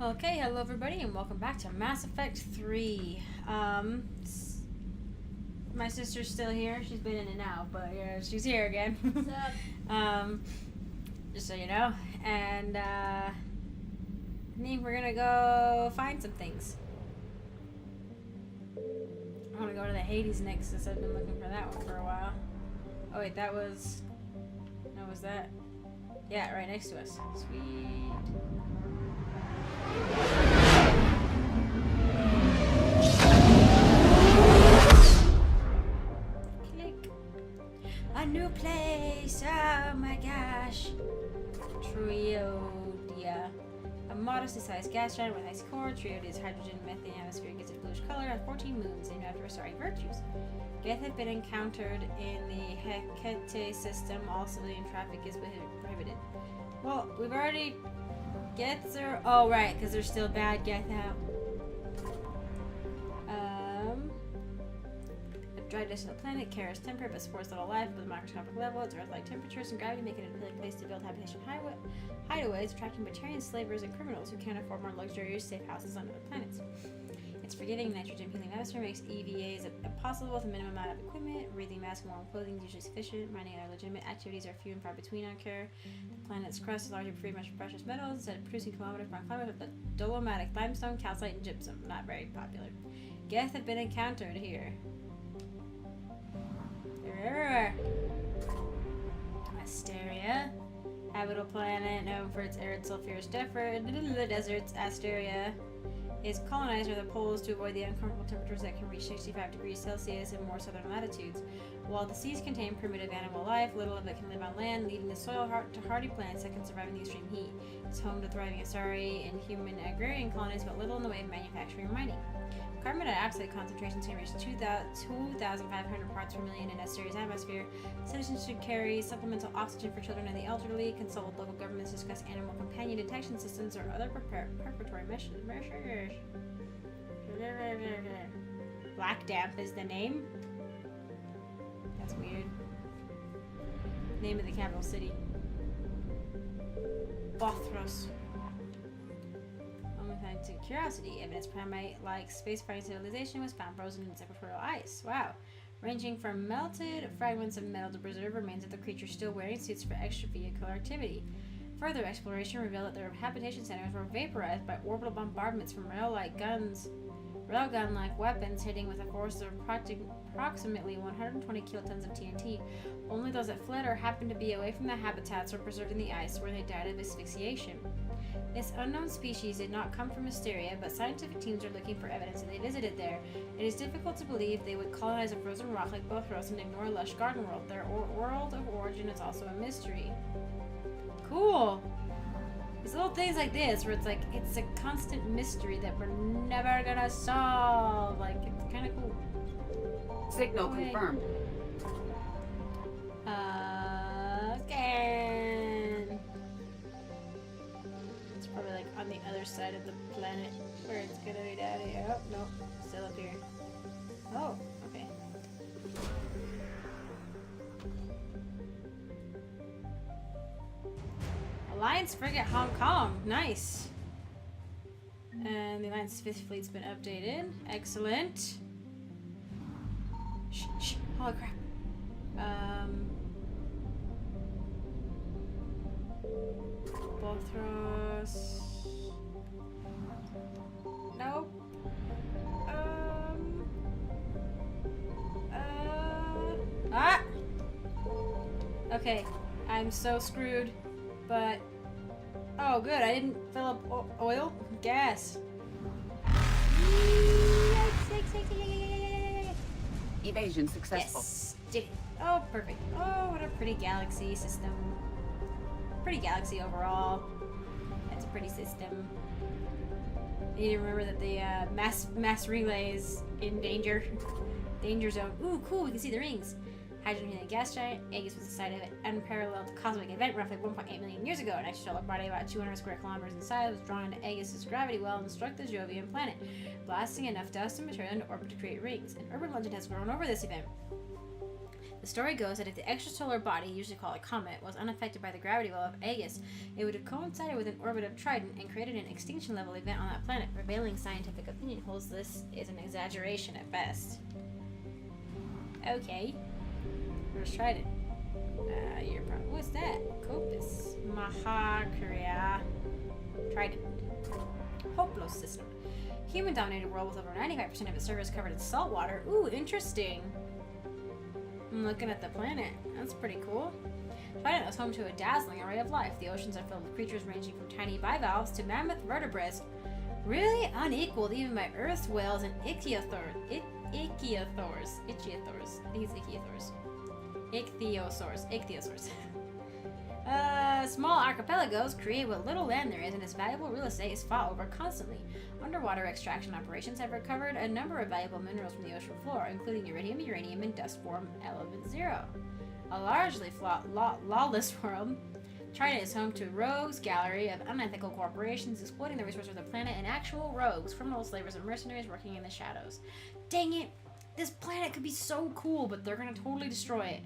Okay, hello everybody and welcome back to Mass Effect 3. My sister's still here. She's been in and out, but yeah, she's here again. What's up? Just so you know. And I think we're gonna go find some things. I wanna go to the Hades next since I've been looking for that one for a while. Oh wait, that was... No, was that? Yeah, right next to us. Sweet. Click. A new place. Oh my gosh. Triodia. A modestly sized gas giant with ice core. Triodia's hydrogen methane atmosphere gives it bluish color. Has 14 moons named after restoring virtues. Geth have been encountered in the Hecate system. All civilian traffic is prohibited. Well, we've already... Geths are... Oh, right, because they're still bad Geth out. The dry dish of the planet, Kara's temperate but supports little life with a microscopic level. Its Earth-like temperatures and gravity make it an appealing place to build habitation hideaways, attracting Batarian slavers and criminals who can't afford more luxurious safe houses on other planets. Its forgetting nitrogen-peeling atmosphere makes EVAs impossible with a minimum amount of equipment. Breathing masks and warm clothing is usually sufficient. Mining and other legitimate activities are few and far between on Kara. The planet's crust is largely free of precious metals instead of producing kilometers per climate with dolomitic limestone, calcite, and gypsum. Not very popular. Geth have been encountered here. They're everywhere. Asteria. Habitable planet known for its arid sulfurous deserts. Asteria is colonized near the poles to avoid the uncomfortable temperatures that can reach 65 degrees Celsius in more southern latitudes. While the seas contain primitive animal life, little of it can live on land, leaving the soil to hardy plants that can survive in the extreme heat. It's home to thriving Asari and human agrarian colonies, but little in the way of manufacturing and mining. Carbon dioxide concentrations can reach 2,500 parts per million in Asteria's atmosphere. Citizens should carry supplemental oxygen for children and the elderly, consult with local governments to discuss animal companion detection systems or other preparatory measures. Black Damp is the name? That's weird. Name of the capital city. Bothros. Scientific curiosity. Evidence primate-like space-faring civilization was found frozen in its equatorial ice. Wow. Ranging from melted fragments of metal to preserved remains of the creature still wearing suits for extravehicular activity. Further exploration revealed that their habitation centers were vaporized by orbital bombardments from railgun-like weapons hitting with a force of approximately 120 kilotons of TNT. Only those that fled or happened to be away from the habitats were preserved in the ice, where they died of asphyxiation. This unknown species did not come from Asteria, but scientific teams are looking for evidence and they visited there. It is difficult to believe they would colonize a frozen rock like Bothros and ignore a lush garden world. Their world of origin is also a mystery. Cool! These little things like this, where it's like, it's a constant mystery that we're never gonna solve. Like, it's kind of cool. Signal confirmed. Scan! It's probably like on the other side of the planet where it's gonna be down here. Oh, no. Still up here. Oh, okay. Alliance Frigate Hong Kong. Nice. And the Alliance 5th Fleet's been updated. Excellent. Shh, shh. Holy crap. Bothros. Nope. Ah! Okay. I'm so screwed. But... Oh, good. I didn't fill up oil. Gas. Evasion successful. Yes. Did it. Oh, perfect. Oh, what a pretty galaxy system. Pretty galaxy overall. That's a pretty system. You need to remember that the mass relay is in danger. Danger zone. Ooh, cool. We can see the rings. Hydrogen gas giant. Aegis was the site of an unparalleled cosmic event roughly 1.8 million years ago. An extrasolar body about 200 square kilometers in size was drawn into Aegis' gravity well and struck the Jovian planet, blasting enough dust and material into orbit to create rings. An urban legend has grown over this event. The story goes that if the extrasolar body, usually called a comet, was unaffected by the gravity well of Aegis, it would have coincided with an orbit of Trident and created an extinction level event on that planet. Prevailing scientific opinion holds this is an exaggeration at best. Okay. Where's Trident? You're probably... What's that? Copus. Mahakria. Trident. Hoplos system. Human-dominated world with over 95% of its surface covered in salt water. Ooh, interesting. I'm looking at the planet. That's pretty cool. Trident is home to a dazzling array of life. The oceans are filled with creatures ranging from tiny bivalves to mammoth vertebrates, really unequaled even by Earth's whales and ichthyosaurs. Ichthyosaurs. I think it's ichthyosaurs. Ichthyosaurs. Small archipelagos create what little land there is, and its valuable real estate is fought over constantly. Underwater extraction operations have recovered a number of valuable minerals from the ocean floor, including iridium, uranium, and dust form element 0. A largely lawless world, Trident is home to a rogues gallery of unethical corporations exploiting the resources of the planet and actual rogues, criminal slavers, and mercenaries working in the shadows. Dang it! This planet could be so cool, but they're gonna totally destroy it.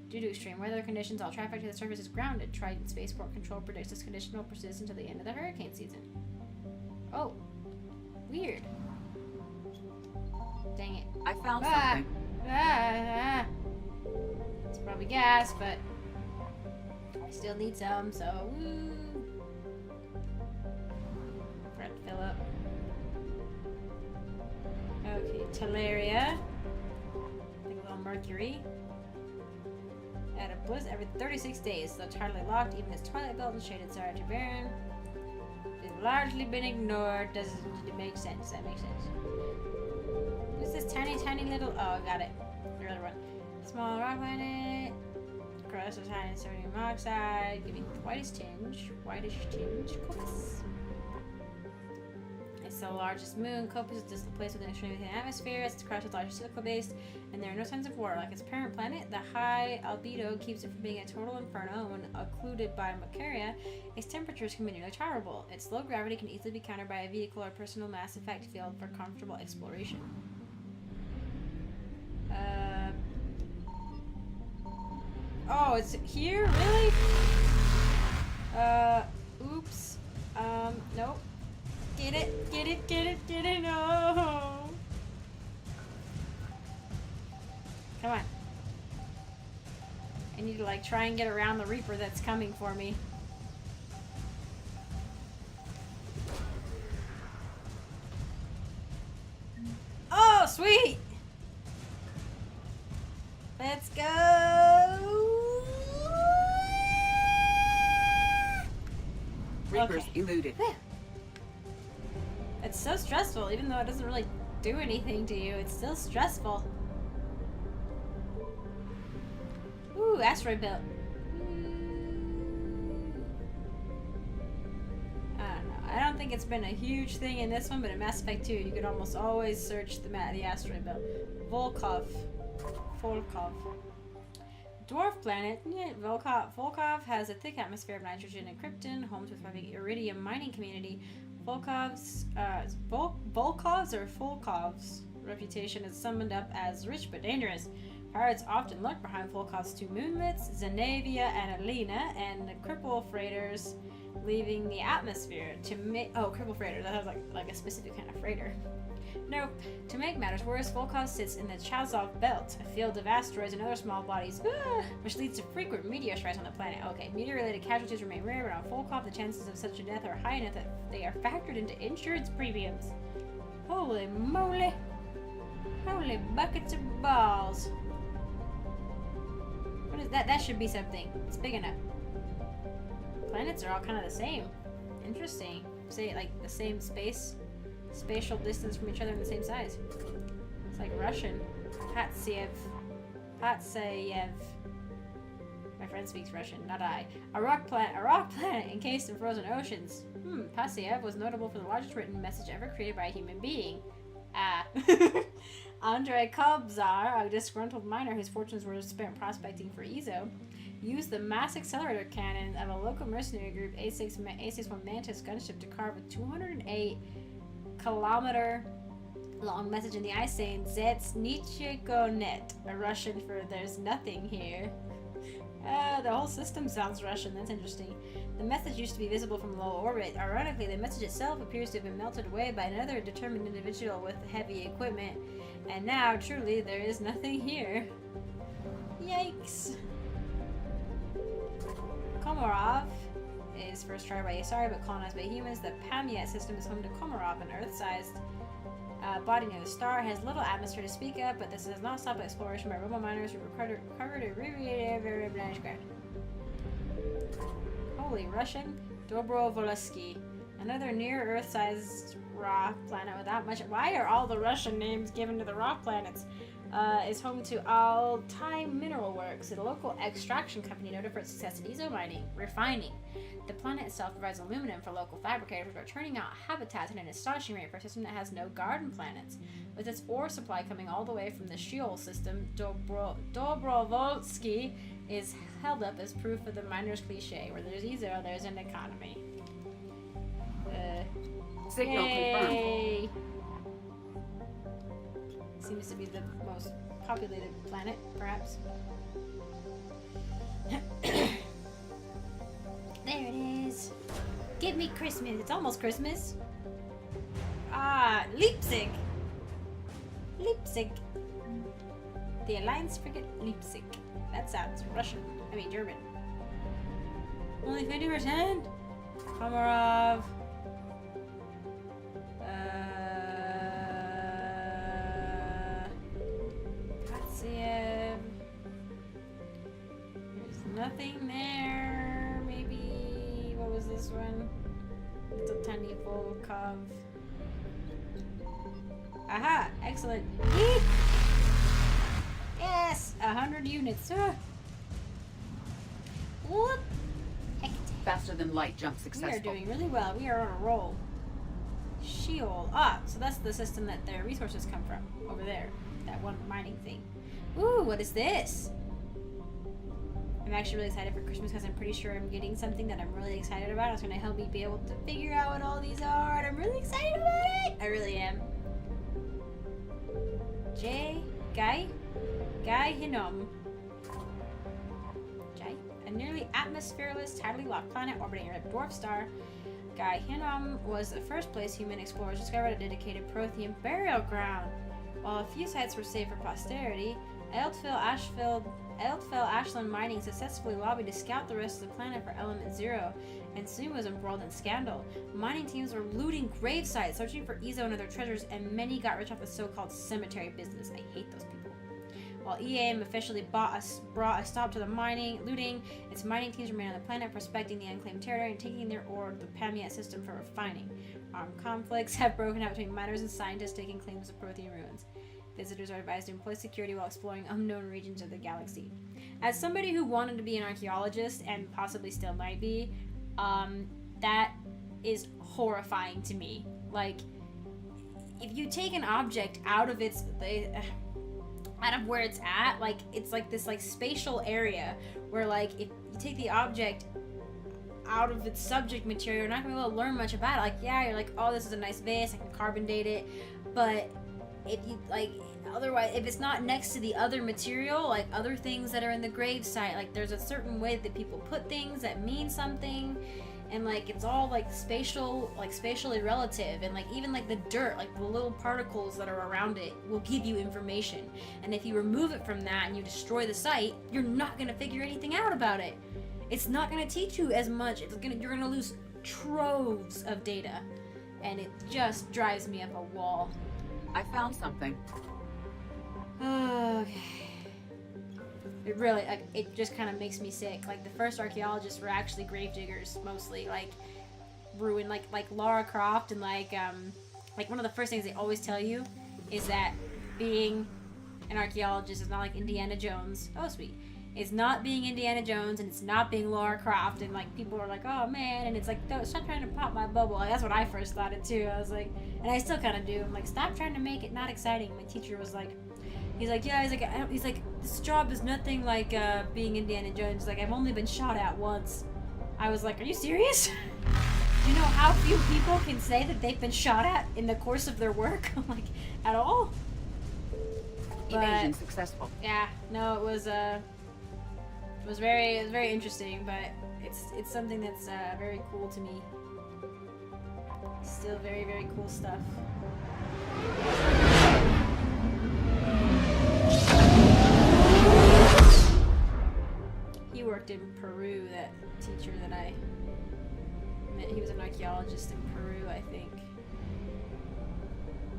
Due to extreme weather conditions, all traffic to the surface is grounded. Trident Spaceport Control predicts this condition will persist until the end of the hurricane season. Oh. Weird. Dang it. I found something. It's probably gas, but I still need some, so woo. Forgot to fill up. Okay, Teleria. Like a little mercury. At a bliss every 36 days, so entirely locked, even its twilight belt and shaded Sarah Baron. It's largely been ignored. Doesn't it make sense? That makes sense. Who's this tiny little... Oh, I got it. The other one. Small rock planet. Cross of tiny sodium oxide. Giving whitish tinge. Copus. It's the largest moon. Copus is just placed within extremely thin atmosphere. It's crushed with large silica based, and there are no signs of water. Like its parent planet, the high albedo keeps it from being a total inferno. When occluded by Macaria, its temperatures can be nearly tolerable. Its low gravity can easily be countered by a vehicle or personal mass effect field for comfortable exploration. Oh, it's here? Really? Oops. Nope. Get it, no! Come on. I need to, like, try and get around the Reaper that's coming for me. Oh, sweet! Let's go! Reapers eluded. It's so stressful, even though it doesn't really do anything to you. It's still stressful. Ooh, asteroid belt. I don't know. I don't think it's been a huge thing in this one, but in Mass Effect 2, you could almost always search the asteroid belt. Volkov. Dwarf planet. Yeah, Volkov has a thick atmosphere of nitrogen and krypton, home to a thriving iridium mining community. Volkov's reputation is summed up as rich but dangerous. Pirates often lurk behind Volkov's two moonlets, Zanavia and Alina, and the cripple freighters leaving the atmosphere to make... Oh, cripple freighter. That has like a specific kind of freighter. Nope. To make matters worse, Volkov sits in the Chazov Belt, a field of asteroids and other small bodies, which leads to frequent meteor strikes on the planet. Okay, meteor-related casualties remain rare, but on Volkov, the chances of such a death are high enough that they are factored into insurance premiums. Holy moly! Holy buckets of balls! What is that? That should be something. It's big enough. Planets are all kind of the same. Interesting. Say, like, the same spatial distance from each other and the same size. It's like Russian. Patsayev. My friend speaks Russian, not I. A rock planet encased in frozen oceans. Patsayev was notable for the largest written message ever created by a human being. Andrei Kobzar, a disgruntled miner whose fortunes were spent prospecting for Ezo, used the mass accelerator cannon of a local mercenary group, A61 Mantis gunship, to carve a 208 kilometer Long message in the ice saying Zets nichego net, a Russian for there's nothing here. The whole system sounds Russian, that's interesting. The message used to be visible from low orbit. Ironically, the message itself appears to have been melted away by another determined individual with heavy equipment. And now, truly, there is nothing here. Yikes. Komarov is first tried by Asari but colonized by humans. The Pamiat system is home to Komarov, an Earth-sized body near the star. Has little atmosphere to speak of, but this does not stop exploration by robo miners who recovered a radiated very blanche ground. Holy Russian Dobrovolsky, another near-Earth-sized rock planet without much. Why are all the Russian names given to the rock planets? Is home to Altai Mineral Works, a local extraction company noted for its success in ezo mining, refining. The planet itself provides aluminum for local fabricators, but turning out habitats at an astonishing rate for a system that has no garden planets. With its ore supply coming all the way from the Sheol system, Dobrovolsky is held up as proof of the miner's cliche: where there's ezo, there's an economy. Signal confirmed. Seems to be the most populated planet, perhaps. There it is. Give me Christmas. It's almost Christmas. Ah, Leipzig. Leipzig. The Alliance frigate Leipzig. That sounds Russian. I mean German. Only 50%. Komarov. There's nothing there. Maybe, what was this one? It's a tiny Volkov. Aha! Excellent. Eek! Yes! 100 units. Whoop! Heck. Faster than light jump successful. We are doing really well. We are on a roll. Sheol. Ah, so that's the system that their resources come from. Over there. That one mining thing. Ooh, what is this? I'm actually really excited for Christmas because I'm pretty sure I'm getting something that I'm really excited about. It's going to help me be able to figure out what all these are, and I'm really excited about it! I really am. Guy Hinom. A nearly atmosphereless, tidally locked planet orbiting a dwarf star. Guy Hinom was the first place human explorers discovered a dedicated Prothean burial ground. While a few sites were saved for posterity, Ashland Mining successfully lobbied to scout the rest of the planet for Element Zero, and soon was embroiled in scandal. Mining teams were looting grave sites, searching for ezo and other treasures, and many got rich off the so-called cemetery business. I hate those people. While EAM officially brought a stop to the looting, its mining teams remain on the planet, prospecting the unclaimed territory and taking their ore to the Pamiat system for refining. Armed conflicts have broken out between miners and scientists taking claims of Prothean ruins. Visitors are advised to employ security while exploring unknown regions of the galaxy. As somebody who wanted to be an archaeologist, and possibly still might be, that is horrifying to me. Like, if you take an object out of out of where it's at, like, it's like this, like, spatial area where, like, if you take the object out of its subject material, you're not gonna be able to learn much about it. Like, yeah, you're like, oh, this is a nice vase, I can carbon date it, but if you, like, otherwise, if it's not next to the other material, like other things that are in the grave site, like, there's a certain way that people put things that mean something, and, like, it's all, like, spatially relative, and, like, even, like, the dirt, like, the little particles that are around it will give you information, and if you remove it from that and you destroy the site, you're not gonna figure anything out about it. It's not gonna teach you as much. You're gonna lose troves of data, and it just drives me up a wall. I found something. Okay. It really, like, it just kind of makes me sick. Like, the first archaeologists were actually gravediggers, mostly, like, ruined, like Lara Croft, and, like, one of the first things they always tell you is that being an archaeologist is not like Indiana Jones. Oh, sweet. It's not being Indiana Jones, and it's not being Lara Croft, and, like, people are like, oh, man, and it's like, stop trying to pop my bubble. Like, that's what I first thought it, too. I was like, and I still kind of do. I'm like, stop trying to make it not exciting. My teacher was like, he's like, this job is nothing like being Indiana Jones. He's like, I've only been shot at once. I was like, are you serious? you know how few people can say that they've been shot at in the course of their work? Like, at all? Evasion successful. Yeah, no, it was very interesting, but it's something that's very cool to me. Still very, very cool stuff. He worked in Peru, that teacher that I met. He was an archaeologist in Peru, I think.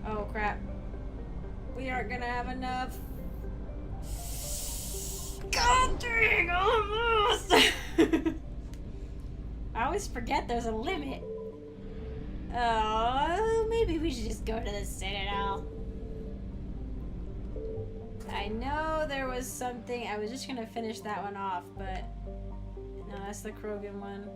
Oh crap. We aren't gonna have enough. God dang, almost! I always forget there's a limit. Oh, maybe we should just go to the Citadel. I know there was something. I was just gonna finish that one off, but no, that's the Krogan one.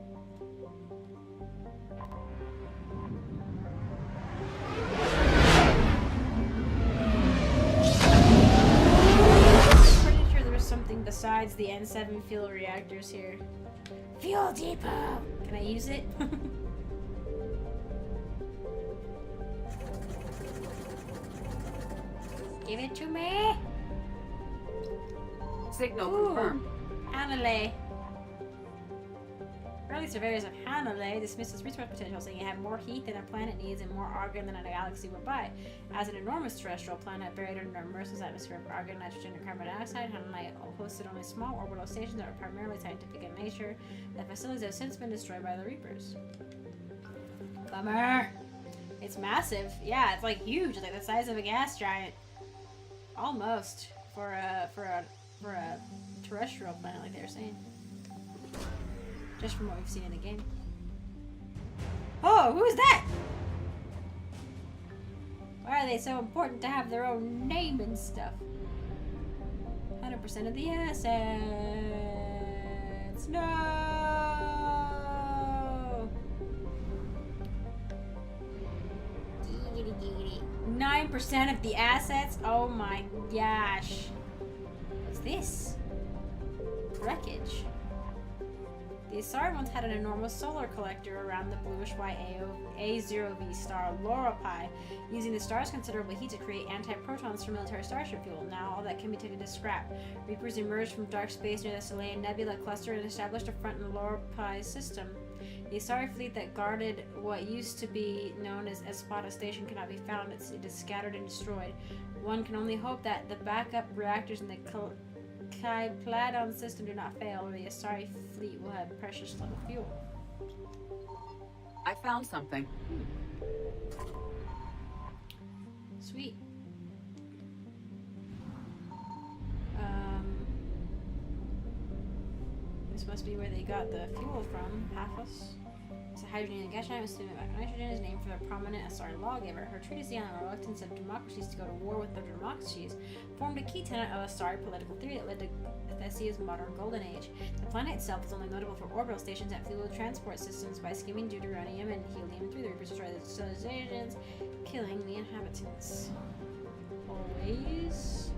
Pretty sure there was something besides the N7 fuel reactors here. Fuel depot! Can I use it? Give it to me! Signal Ooh. confirmed. Hanalei. Early surveyors of Hanalei dismissed its resource potential, saying it had more heat than a planet needs and more argon than a galaxy would buy. As an enormous terrestrial planet buried under a merciless atmosphere of argon, nitrogen, and carbon dioxide, Hanalei hosted only small orbital stations that were primarily scientific in nature. The facilities have since been destroyed by the Reapers. Bummer! It's massive. Yeah, it's like huge. It's like the size of a gas giant. Almost for a terrestrial planet, like they were saying. Just from what we've seen in the game. Oh, who is that? Why are they so important to have their own name and stuff? 100% of the assets. No. 9% of the assets? Oh my gosh. What's this? Wreckage. The Asari once had an enormous solar collector around the bluish-white A0V star Loropai, using the star's considerable heat to create anti-protons for military starship fuel. Now all that can be taken to scrap. Reapers emerged from dark space near the Selayan Nebula cluster and established a front in Lorapai's system. The Asari fleet that guarded what used to be known as Espada Station cannot be found. It is scattered and destroyed. One can only hope that the backup reactors in the Kai-Pladon system do not fail, or the Asari fleet will have precious little fuel. I found something. Sweet. This must be where they got the fuel from. Paphos. It's a hydrogen and gas giant with nitrogen is named for the prominent Asari lawgiver. Her treatise on the reluctance of democracies to go to war with other democracies formed a key tenet of Asari political theory that led to Thessia's modern golden age. The planet itself is only notable for orbital stations and fuel transport systems by skimming deuterium and helium through the Reapers destroy the civilizations, killing the inhabitants. Always.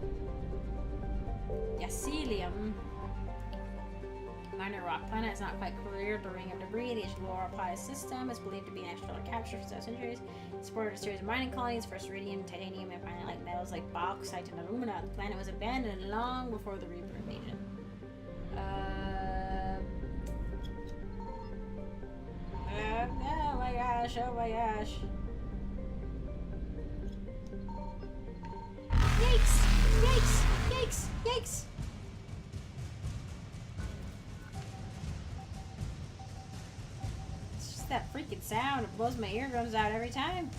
Yacelium. Minor rock planet is not quite clear. The ring of debris, the Loropai system, is believed to be an extrasolar capture for several centuries. It supported a series of mining colonies, first iridium, titanium, and finally like metals like bauxite and alumina. The planet was abandoned long before the Reaper invasion. Oh my gosh, oh my gosh. Yikes! Yikes! Yikes! Yikes! That freaking sound, it blows my eardrums out every time.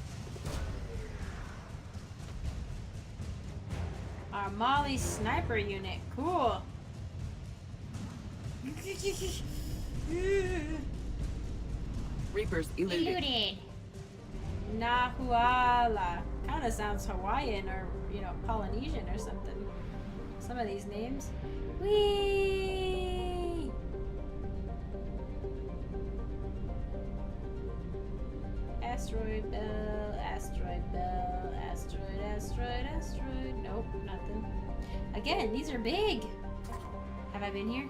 Our Molly sniper unit, cool. Reapers eluded. Nahuala. Kind of sounds Hawaiian or, you know, Polynesian or something. Some of these names. Whee! Asteroid bell, asteroid bell, asteroid, asteroid, asteroid. Nope, nothing. Again, these are big. Have I been here?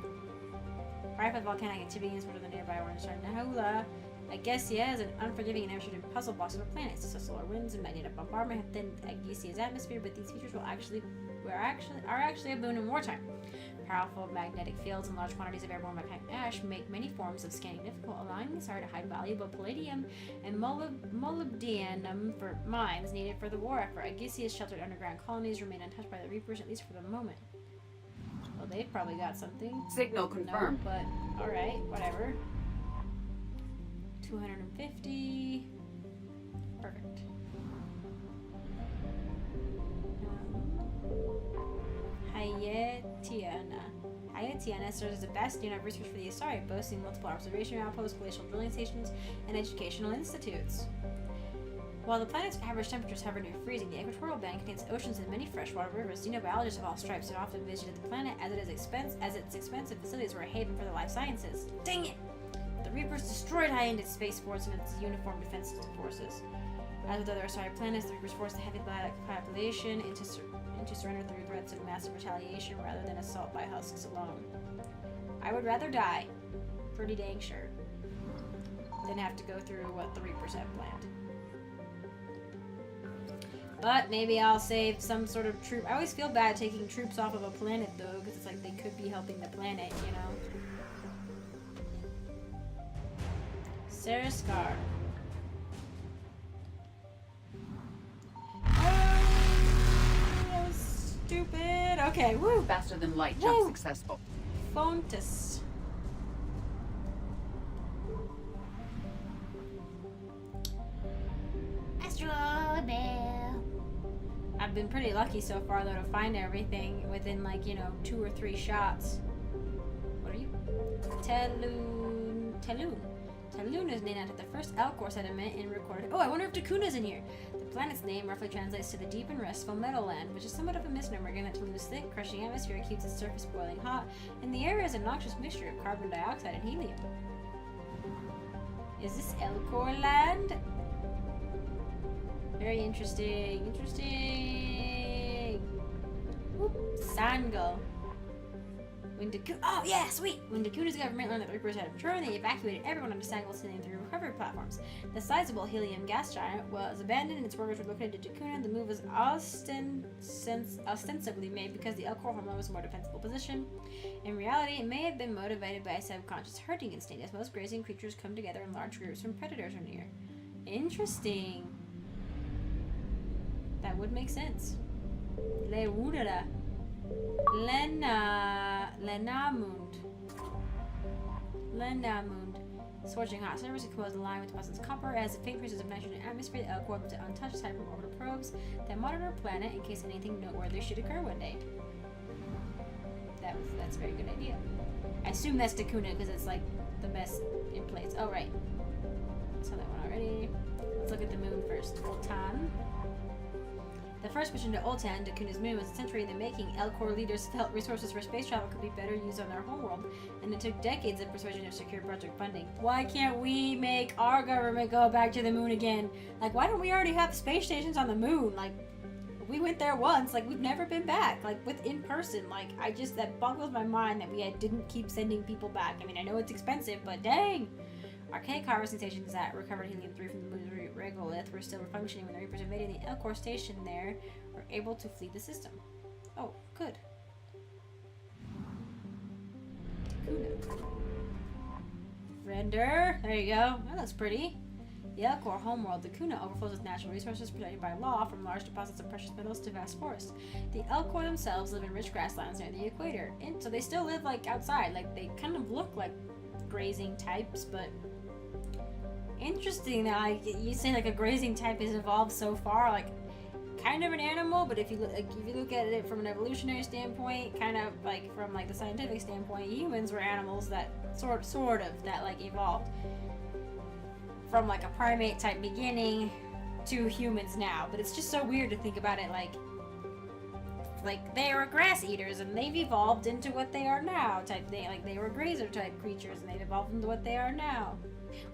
Rife with volcanic activity is one of the nearby orange star Nahula. I guess he has an unforgiving and never-shooting puzzle box of a planet. So solar winds and magnetic bombardment have thinned Agesia's atmosphere, but these features are actually a boon in wartime. Powerful magnetic fields and large quantities of airborne volcanic ash make many forms of scanning difficult, allowing the SAR to hide valuable palladium and molybdenum for mines needed for the war effort. Agesia's sheltered underground colonies remain untouched by the Reapers, at least for the moment. Well, they've probably got something. Signal confirmed. No, but alright, whatever. 250. Perfect. Hayatiana serves as a bastion of research for the Asari, boasting multiple observation outposts, glacial drilling stations, and educational institutes. While the planet's average temperatures hover near freezing, the equatorial band contains oceans and many freshwater rivers. Xenobiologists of all stripes have often visited the planet as its expensive facilities were a haven for the life sciences. Dang it! The Reapers destroyed high-ended spaceports and its uniformed defense forces. As with other Asari planets, the Reapers forced the heavy population into surrender through threats of massive retaliation rather than assault by husks alone. I would rather die, pretty dang sure, than have to go through what the Reapers have planned. But maybe I'll save some sort of troop. I always feel bad taking troops off of a planet, though, because it's like they could be helping the planet, you know? Sarah Scar. That was stupid. Okay, woo. Faster than light. Jump successful. Fontus. I've been pretty lucky so far, though, to find everything within, like, you know, 2 or 3 shots. What are you? Talun. Talun is named after the first Elcor settlement in recorded. Oh, I wonder if Dakuna's in here. The planet's name roughly translates to the deep and restful Meadowland, which is somewhat of a misnomer given that Talun's thick, crushing atmosphere keeps its surface boiling hot, and the air is a noxious mixture of carbon dioxide and helium. Is this Elcor land? Very interesting. Whoop. Sangul. Oh yeah, sweet! When Dakuna's government learned that the Reapers had returned, they evacuated everyone onto Sangul's helium through recovery platforms. The sizable helium gas giant was abandoned and its workers were located to Dakuna. The move was ostensibly made because the Elcor homeland was a more defensible position. In reality, it may have been motivated by a subconscious herding instinct, as most grazing creatures come together in large groups when predators are near. Interesting. That would make sense. Leudera. Lenamund. Scorching hot surface composed of lime with deposits of copper. As the faint traces of nitrogen atmosphere, the Elcor was untouched aside from orbital probes that monitor our planet in case anything noteworthy should occur one day. That's a very good idea. I assume that's Dakuna because it's like the best in place. Oh right. Saw that one already. Let's look at the moon first. Oltan. The first mission to Oltan, Dakuna's moon, was a century in the making. Elcor leaders felt resources for space travel could be better used on their homeworld, and it took decades of persuasion to secure project funding. Why can't we make our government go back to the moon again? Like, why don't we already have space stations on the moon? Like, we went there once, like, we've never been back, like, in person. Like, that boggles my mind that we didn't keep sending people back. I mean, I know it's expensive, but dang! Archaic harvesting stations that recovered helium-3 from the moon's regolith were still functioning when the Reapers invaded the Elcor station there were able to flee the system. Oh, good. Dakuna. Render. There you go. That looks pretty. The Elcor homeworld, Dakuna, overflows with natural resources protected by law, from large deposits of precious metals to vast forests. The Elcor themselves live in rich grasslands near the equator, and so they still live like outside. Like, they kind of look like grazing types, but interesting that, like, you say like a grazing type has evolved so far, like kind of an animal, but if you look at it from an evolutionary standpoint, kind of like from like the scientific standpoint, humans were animals that sort of that like evolved from like a primate type beginning to humans now. But it's just so weird to think about it like they were grass eaters and they've evolved into what they are now type thing. Like, they were grazer type creatures and they've evolved into what they are now.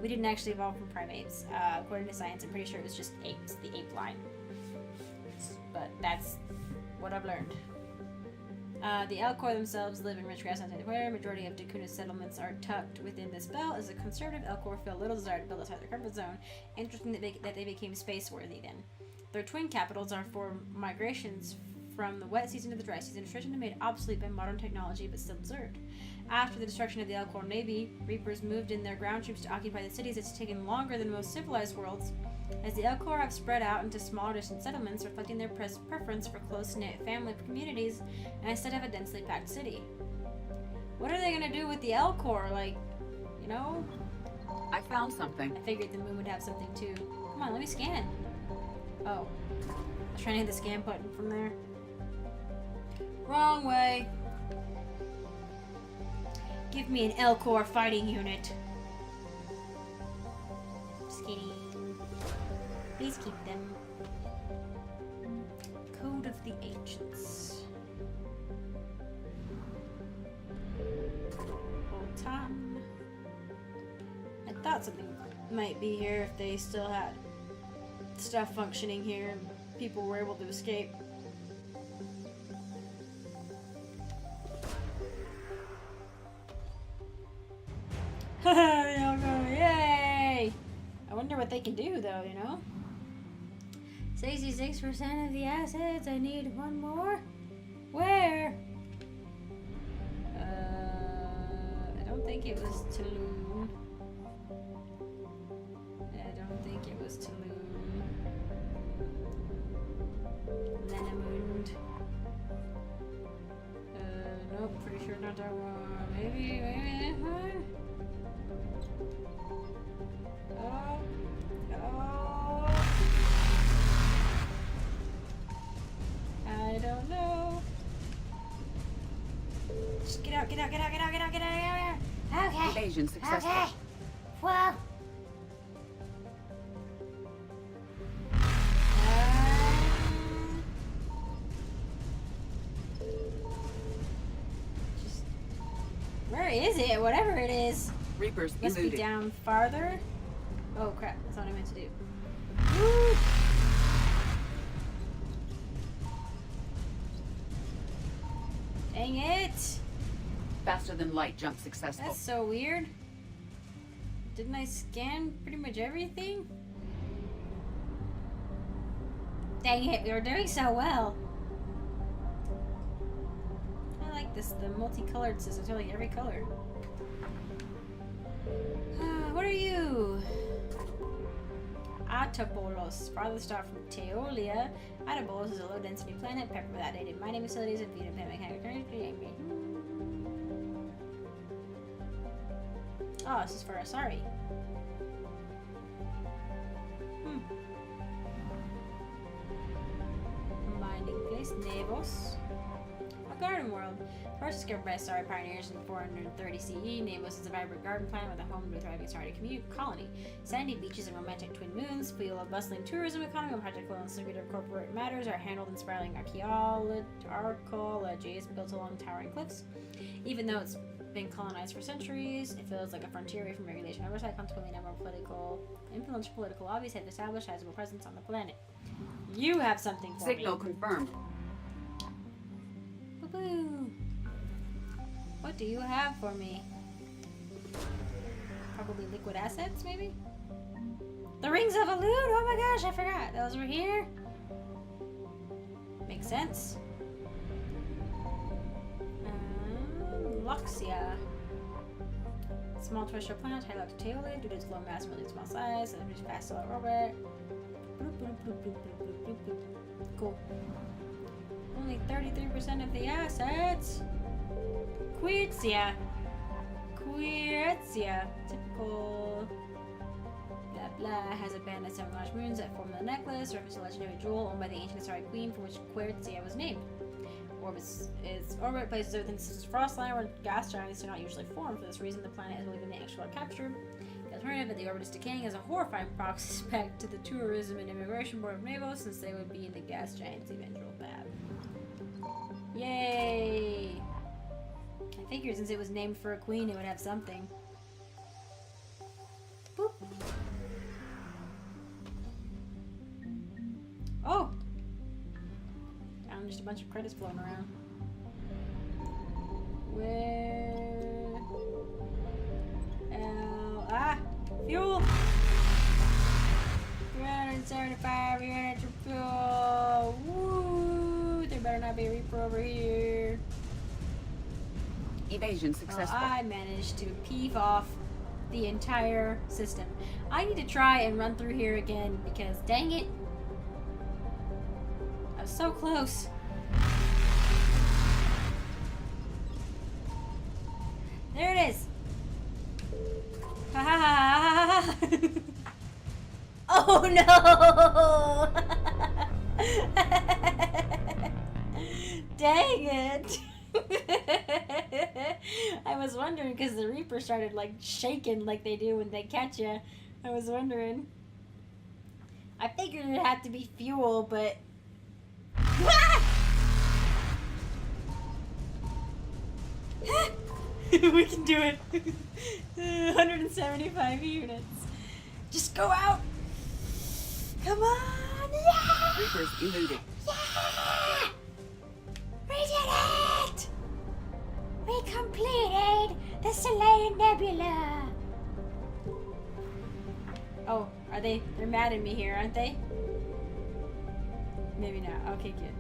We didn't actually evolve from primates. According to science, I'm pretty sure it was just apes, the ape line. But that's what I've learned. The Alcor themselves live in rich grasslands everywhere. Majority of Dakuna's settlements are tucked within this belt. As a conservative, Alcor feel little desire to build outside their comfort zone. Interesting that they became space-worthy then. Their twin capitals are for migrations from the wet season to the dry season, a tradition made obsolete by modern technology but still observed. After the destruction of the Alcor Navy, Reapers moved in their ground troops to occupy the cities. It's taken longer than most civilized worlds, as the Alcor have spread out into smaller distant settlements, reflecting their preference for close-knit family communities instead of a densely packed city. What are they gonna do with the Alcor? Like, you know? I found something. I figured the moon would have something too. Come on, let me scan. Oh. I was trying to hit the scan button from there. Wrong way. Give me an Alcor fighting unit. Just kidding. Please keep them. Code of the Ancients. Old time. I thought something might be here if they still had stuff functioning here and people were able to escape. Yay! I wonder what they can do though, you know? 66% of the assets. I need one more. Where? I don't think it was Tulum. I don't think it was Tulum. Lenamund. Nope, pretty sure not that one. Maybe that one? Oh. I don't know. Just get out. Okay. Invasion successful. Okay. Whoa. Where is it? Whatever it is. Reapers Must be eluded. down farther. Oh crap, that's what I meant to do. Woo! Dang it! Faster than light jump successful. That's so weird. Didn't I scan pretty much everything? Dang it, we were doing so well. I like this, the multicolored system, so like every color. What are you? Atabolos, farthest star from Teolia. Atabolos is a low-density planet peppered with outdated mining facilities and viewed in mechanical energy. Oh, this is for Asari. Mining place, Nevos. A garden world. First discovered by Asari pioneers in 430 CE, Nevos is a vibrant garden planet with a home to a thriving Asari colony. Sandy beaches and romantic twin moons fuel a bustling tourism economy when practical and secretive corporate matters are handled in spiraling archaeologies built along towering cliffs. Even though it's been colonized for centuries, it feels like a frontier away from regulation and oversight. Consequently, a number of influential political lobbies have established sizable presence on the planet. You have something for Signal me. confirmed. Woo-hoo. What do you have for me? Probably liquid assets, maybe? The Rings of Elude! Oh my gosh, I forgot. Those were here? Makes sense. Luxia. Small terrestrial planet, tied out to Teolia due to its low mass, really small size, and a fast solar orbit. Cool. Only 33% of the assets. Queertzia. Typical. Blah blah. Has a band of 7 large moons that form the necklace. Reference a legendary jewel owned by the ancient Asari queen for which Queertzia was named. Its orbit places within the frost line where gas giants do not usually form. For this reason, the planet is believed in the actual capture. The alternative that the orbit is decaying is a horrifying prospect to the Tourism and Immigration Board of Nevos, since they would be in the gas giant's eventual path. Yay! I figured since it was named for a queen, it would have something. Boop. Oh! Just a bunch of credits floating around. Where? Fuel! 375 units of fuel! Woo! There better not be a Reaper over here. Evasion successful. I managed to peeve off the entire system. I need to try and run through here again because dang it. I was so close. There it is. Ha ha ha ha. Oh no! Dang it! I was wondering because the Reaper started like shaking like they do when they catch you. I was wondering. I figured it'd have to be fuel, but. We can do it. 175 units. Just go out. Come on. Yeah! Reapers eluded. Yeah! We did it! We completed the Solaire Nebula. Oh, are they? They're mad at me here, aren't they? Maybe not. Okay, good.